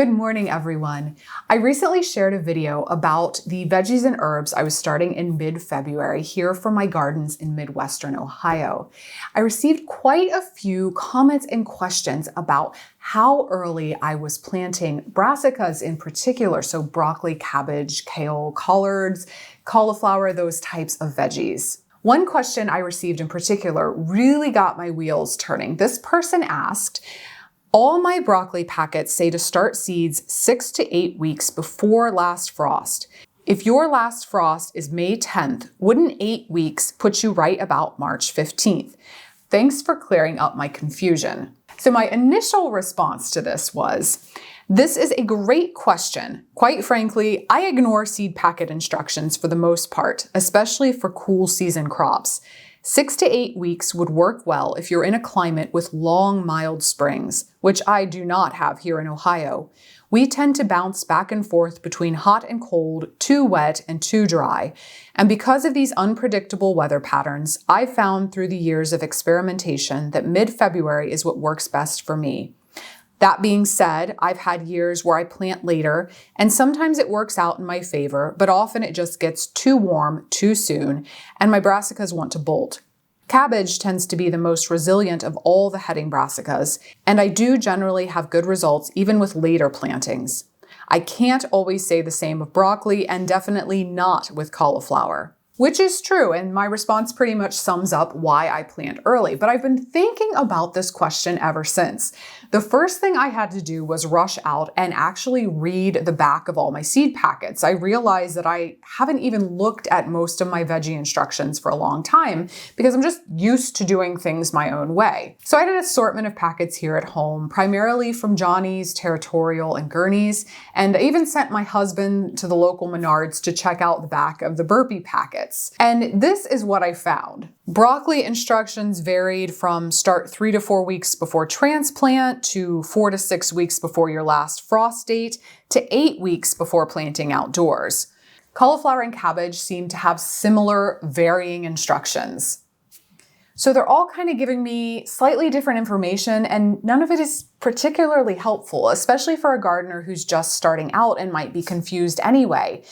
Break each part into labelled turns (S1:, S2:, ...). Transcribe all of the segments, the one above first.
S1: Good morning, everyone. I recently shared a video about the veggies and herbs I was starting in mid-February here from my gardens in midwestern Ohio. I received quite a few comments and questions about how early I was planting brassicas in particular, so broccoli, cabbage, kale, collards, cauliflower, those types of veggies. One question I received in particular really got my wheels turning. This person asked, all my broccoli packets say to start seeds 6 to 8 weeks before last frost. If your last frost is May 10th, wouldn't 8 weeks put you right about March 15th? Thanks for clearing up my confusion. So my initial response to this was, this is a great question. Quite frankly, I ignore seed packet instructions for the most part, especially for cool season crops. 6 to 8 weeks would work well if you're in a climate with long, mild springs, which I do not have here in Ohio. We tend to bounce back and forth between hot and cold, too wet and too dry. And because of these unpredictable weather patterns, I've found through the years of experimentation that mid-February is what works best for me. That being said, I've had years where I plant later, and sometimes it works out in my favor, but often it just gets too warm too soon, and my brassicas want to bolt. Cabbage tends to be the most resilient of all the heading brassicas, and I do generally have good results even with later plantings. I can't always say the same of broccoli, and definitely not with cauliflower. Which is true, and my response pretty much sums up why I plant early, but I've been thinking about this question ever since. The first thing I had to do was rush out and actually read the back of all my seed packets. I realized that I haven't even looked at most of my veggie instructions for a long time because I'm just used to doing things my own way. So I had an assortment of packets here at home, primarily from Johnny's, Territorial, and Gurney's, and I even sent my husband to the local Menards to check out the back of the burpee packet. And this is what I found. Broccoli instructions varied from start 3 to 4 weeks before transplant to 4 to 6 weeks before your last frost date to 8 weeks before planting outdoors. Cauliflower and cabbage seem to have similar varying instructions. So they're all kind of giving me slightly different information, and none of it is particularly helpful, especially for a gardener who's just starting out and might be confused anyway.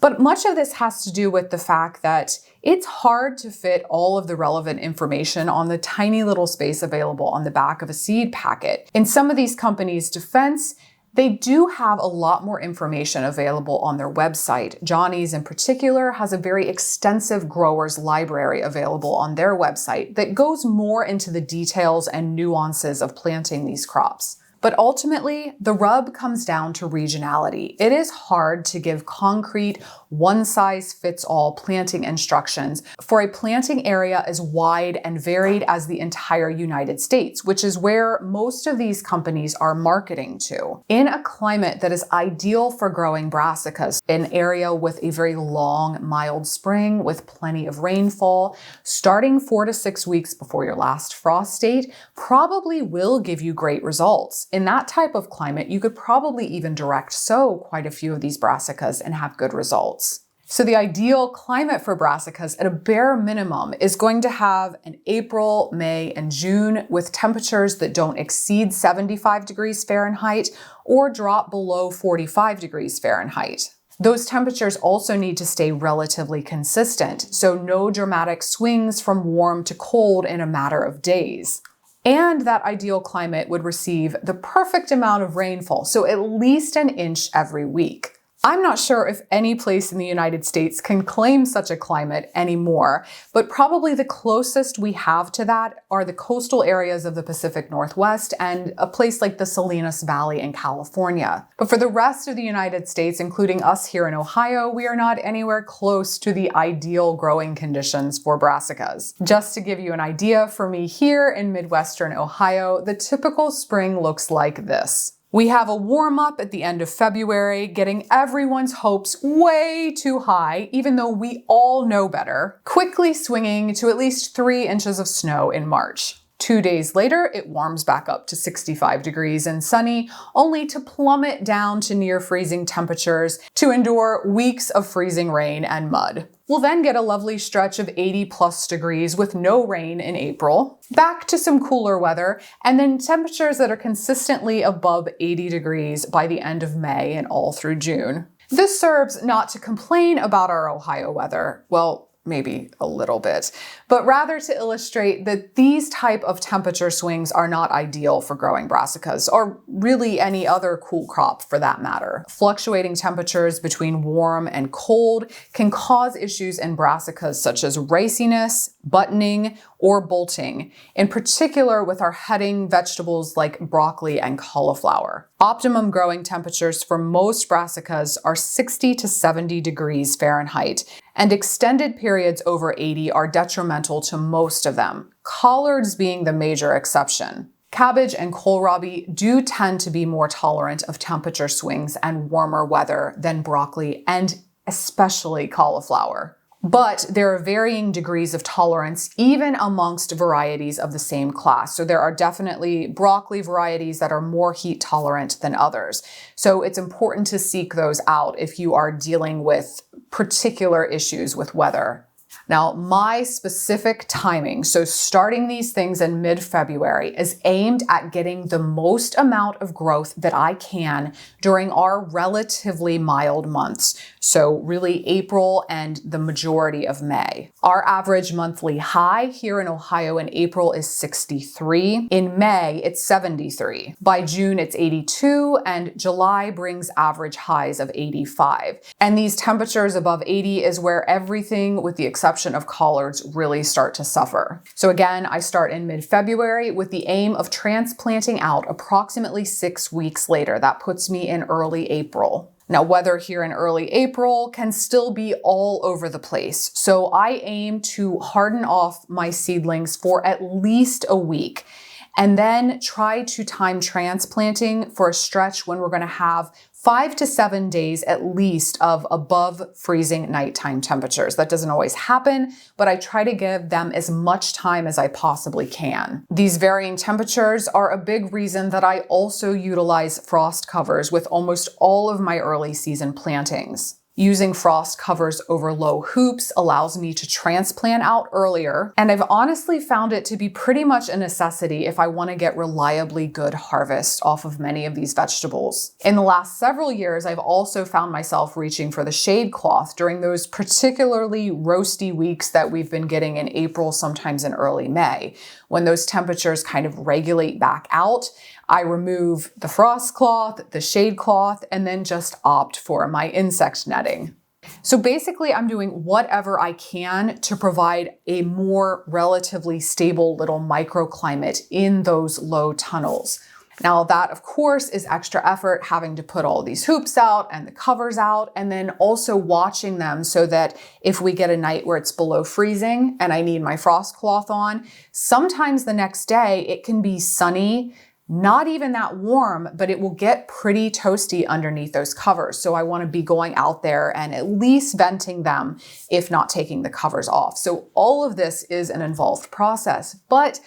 S1: But much of this has to do with the fact that it's hard to fit all of the relevant information on the tiny little space available on the back of a seed packet. In some of these companies' defense, they do have a lot more information available on their website. Johnny's in particular has a very extensive growers library available on their website that goes more into the details and nuances of planting these crops. But ultimately, the rub comes down to regionality. It is hard to give concrete, one-size-fits-all planting instructions for a planting area as wide and varied as the entire United States, which is where most of these companies are marketing to. In a climate that is ideal for growing brassicas, an area with a very long, mild spring with plenty of rainfall, starting 4 to 6 weeks before your last frost date probably will give you great results. In that type of climate, you could probably even direct sow quite a few of these brassicas and have good results. So the ideal climate for brassicas at a bare minimum is going to have an April, May, and June with temperatures that don't exceed 75 degrees Fahrenheit or drop below 45 degrees Fahrenheit. Those temperatures also need to stay relatively consistent, so no dramatic swings from warm to cold in a matter of days. And that ideal climate would receive the perfect amount of rainfall, so at least an inch every week. I'm not sure if any place in the United States can claim such a climate anymore, but probably the closest we have to that are the coastal areas of the Pacific Northwest and a place like the Salinas Valley in California. But for the rest of the United States, including us here in Ohio, we are not anywhere close to the ideal growing conditions for brassicas. Just to give you an idea, for me here in Midwestern Ohio, the typical spring looks like this. We have a warm-up at the end of February, getting everyone's hopes way too high, even though we all know better, quickly swinging to at least 3 inches of snow in March. 2 days later, it warms back up to 65 degrees and sunny, only to plummet down to near freezing temperatures to endure weeks of freezing rain and mud. We'll then get a lovely stretch of 80+ degrees with no rain in April, back to some cooler weather, and then temperatures that are consistently above 80 degrees by the end of May and all through June. This serves not to complain about our Ohio weather, well, maybe a little bit, but rather to illustrate that these type of temperature swings are not ideal for growing brassicas, or really any other cool crop for that matter. Fluctuating temperatures between warm and cold can cause issues in brassicas such as riciness, buttoning, or bolting, in particular with our heading vegetables like broccoli and cauliflower. Optimum growing temperatures for most brassicas are 60 to 70 degrees Fahrenheit, and extended periods over 80 are detrimental to most of them, collards being the major exception. Cabbage and kohlrabi do tend to be more tolerant of temperature swings and warmer weather than broccoli and especially cauliflower. But there are varying degrees of tolerance even amongst varieties of the same class. So there are definitely broccoli varieties that are more heat tolerant than others. So it's important to seek those out if you are dealing with particular issues with weather. Now, my specific timing, so starting these things in mid-February, is aimed at getting the most amount of growth that I can during our relatively mild months. So really April and the majority of May. Our average monthly high here in Ohio in April is 63. In May, it's 73. By June, it's 82, and July brings average highs of 85. And these temperatures above 80 is where everything, with the exception of collards, really start to suffer. So again, I start in mid-February with the aim of transplanting out approximately 6 weeks later. That puts me in early April. Now, weather here in early April can still be all over the place. So I aim to harden off my seedlings for at least a week, and then try to time transplanting for a stretch when we're going to have 5 to 7 days at least of above freezing nighttime temperatures. That doesn't always happen, but I try to give them as much time as I possibly can. These varying temperatures are a big reason that I also utilize frost covers with almost all of my early season plantings. Using frost covers over low hoops allows me to transplant out earlier, and I've honestly found it to be pretty much a necessity if I want to get reliably good harvest off of many of these vegetables. In the last several years, I've also found myself reaching for the shade cloth during those particularly roasty weeks that we've been getting in April, sometimes in early May. When those temperatures kind of regulate back out, I remove the frost cloth, the shade cloth, and then just opt for my insect netting. So basically, I'm doing whatever I can to provide a more relatively stable little microclimate in those low tunnels. Now that, of course, is extra effort, having to put all these hoops out and the covers out, and then also watching them so that if we get a night where it's below freezing and I need my frost cloth on, sometimes the next day it can be sunny, not even that warm, but it will get pretty toasty underneath those covers. So I want to be going out there and at least venting them, if not taking the covers off. So all of this is an involved process, but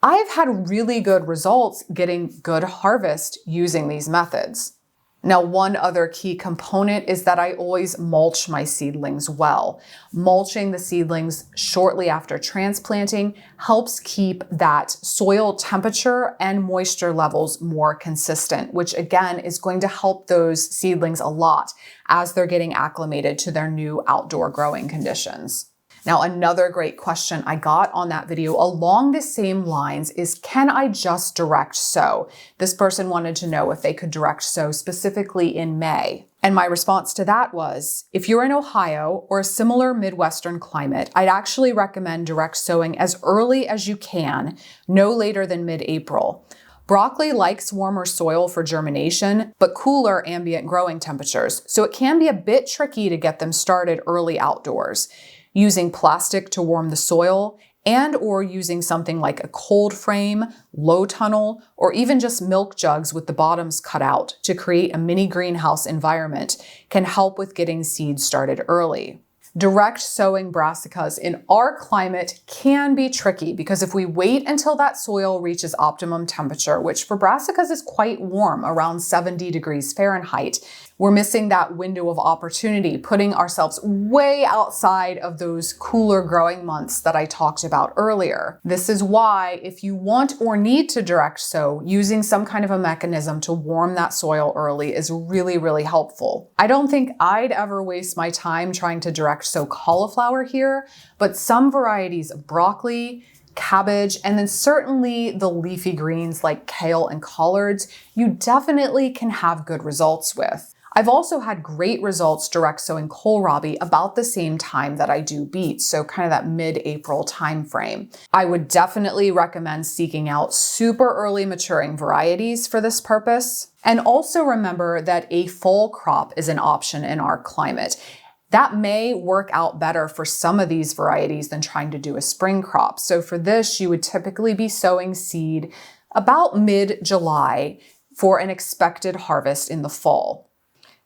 S1: I've had really good results getting good harvest using these methods. Now, one other key component is that I always mulch my seedlings well. Mulching the seedlings shortly after transplanting helps keep that soil temperature and moisture levels more consistent, which again is going to help those seedlings a lot as they're getting acclimated to their new outdoor growing conditions. Now, another great question I got on that video along the same lines is, can I just direct sow? This person wanted to know if they could direct sow specifically in May. And my response to that was, if you're in Ohio or a similar Midwestern climate, I'd actually recommend direct sowing as early as you can, no later than mid-April. Broccoli likes warmer soil for germination, but cooler ambient growing temperatures, so it can be a bit tricky to get them started early outdoors. Using plastic to warm the soil and/or using something like a cold frame, low tunnel, or even just milk jugs with the bottoms cut out to create a mini greenhouse environment can help with getting seeds started early. Direct sowing brassicas in our climate can be tricky because if we wait until that soil reaches optimum temperature, which for brassicas is quite warm, around 70 degrees Fahrenheit, we're missing that window of opportunity, putting ourselves way outside of those cooler growing months that I talked about earlier. This is why if you want or need to direct sow, using some kind of a mechanism to warm that soil early is really, really helpful. I don't think I'd ever waste my time trying to direct sow cauliflower here, but some varieties of broccoli, cabbage, and then certainly the leafy greens like kale and collards, you definitely can have good results with. I've also had great results direct sowing kohlrabi about the same time that I do beets, so kind of that mid-April time frame. I would definitely recommend seeking out super early maturing varieties for this purpose. And also remember that a fall crop is an option in our climate. That may work out better for some of these varieties than trying to do a spring crop. So for this, you would typically be sowing seed about mid-July for an expected harvest in the fall.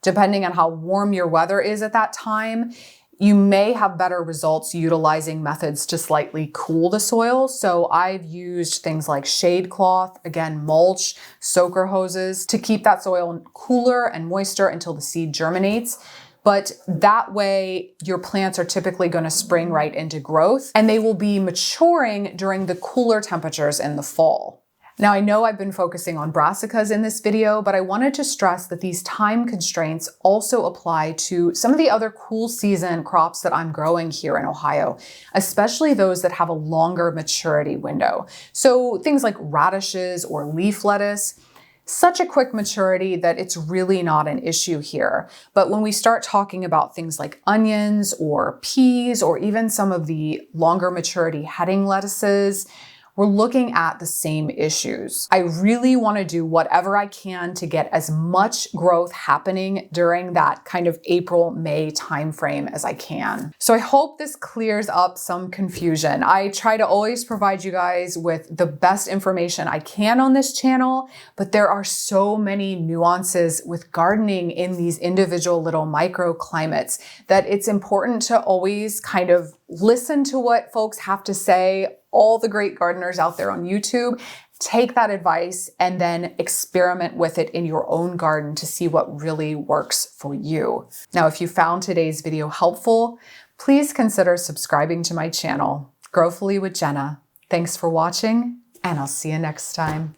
S1: Depending on how warm your weather is at that time, you may have better results utilizing methods to slightly cool the soil. So I've used things like shade cloth, again, mulch, soaker hoses to keep that soil cooler and moister until the seed germinates. But that way, your plants are typically going to spring right into growth and they will be maturing during the cooler temperatures in the fall. Now, I know I've been focusing on brassicas in this video, but I wanted to stress that these time constraints also apply to some of the other cool season crops that I'm growing here in Ohio, especially those that have a longer maturity window. So things like radishes or leaf lettuce, such a quick maturity that it's really not an issue here. But when we start talking about things like onions or peas or even some of the longer maturity heading lettuces, we're looking at the same issues. I really want to do whatever I can to get as much growth happening during that kind of April-May timeframe as I can. So I hope this clears up some confusion. I try to always provide you guys with the best information I can on this channel, but there are so many nuances with gardening in these individual little microclimates that it's important to always kind of listen to what folks have to say, all the great gardeners out there on YouTube, take that advice and then experiment with it in your own garden to see what really works for you. Now, if you found today's video helpful, please consider subscribing to my channel, Growfully with Jenna. Thanks for watching, and I'll see you next time.